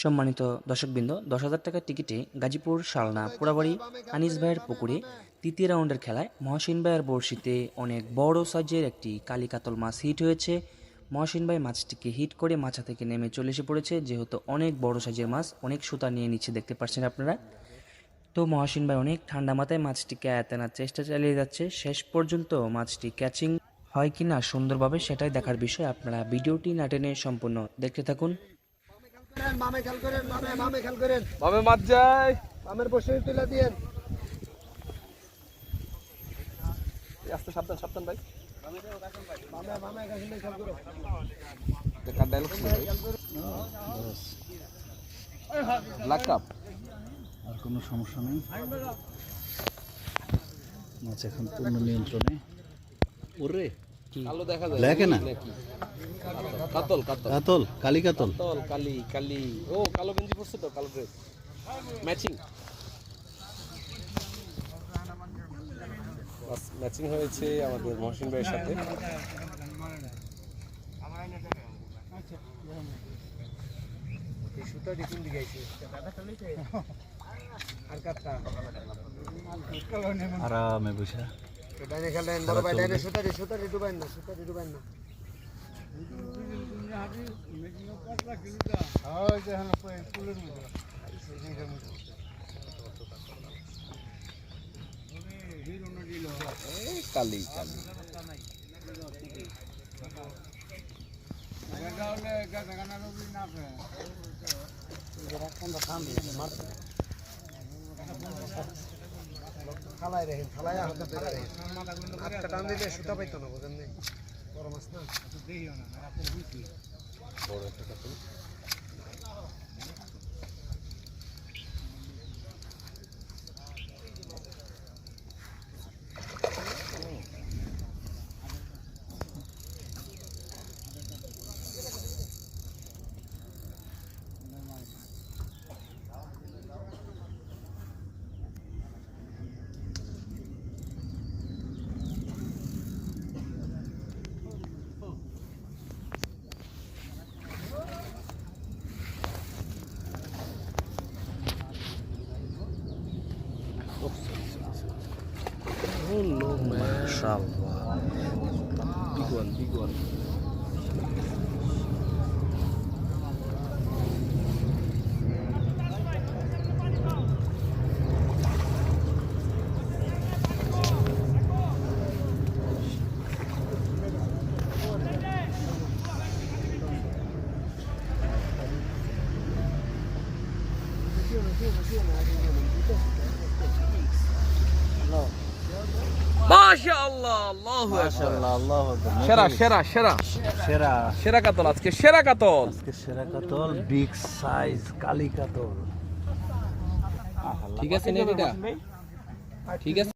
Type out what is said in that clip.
সম্মানিত দর্শকবৃন্দ, 10,000 টাকার টিকিটে গাজীপুর শালনা পোড়াবাড়ি আনিস ভাইয়ের পুকুরে তৃতীয় রাউন্ডের খেলায় মহসিন ভাইয়ের বড়শিতে অনেক বড় সাইজের একটি কালী কাতল মাছ হিট হয়েছে। মহসিন ভাই মাছটিকে হিট করে মাছা থেকে নেমে চলে এসে পড়েছে, যেহেতু অনেক বড় সাইজের মাছ, অনেক সুতা নিয়ে নিচ্ছে, দেখতে পাচ্ছেন আপনারা। তো মহসিন ভাই অনেক ঠান্ডা মাথায় মাছটিকে আয়তানার চেষ্টা চালিয়ে যাচ্ছে। শেষ পর্যন্ত মাছটি ক্যাচিং হয় কিনা সুন্দরভাবে সেটাই দেখার বিষয়। আপনারা ভিডিওটি না টেনে সম্পূর্ণ দেখতে থাকুন। বামে খেয়াল করেন, বামে খেয়াল করেন, বামে মাছ যায়। বামের বসে তুলে দিয়েন। আস্তে সাবধান সাবধান ভাই। বামে খেয়াল করো। কার ডায়লগ ছিল ভাই? Black cup. আর কোনো সমস্যা নেই, মাছ এখন পূর্ণ নিয়ন্ত্রণে। ওরে কালো দেখা যায়। ব্ল্যাক না, কাতল কাতল কাতল, কালী কাতল। কাতল কালি কালি। ও কালো গেঞ্জি পরছে তো, কালো ড্রেস ম্যাচিং। ম্যাচিং হয়েছে আমাদের মহসিন ভাইয়ের সাথে। আরামে বসে ডাইনে খেলেন, বড় ভাই ডাইনে সুতারি ডুবাইন না, সুতারি ডুবাইন না। কালি কালি। থালায় রেখেন, থালায় হাতে ধরে রেখেন। হাতটা টান দিলে সুতা পাইতো না, বোঝেন নাই? বড় মাছ না। বড় একটা কাতল। Oh no man. মাশাআল্লাহ, Big one, big one. মাশাআল্লাহ, আল্লাহু আকবার। মাশাআল্লাহ, আল্লাহু আকবার। সেরা সেরা সেরা সেরা, সেরা কাতল আজকে, সেরা কাতল। আজকে সেরা কাতল, বিগ সাইজ কালী কাতল। ঠিক আছে নেট এটা, ঠিক আছে।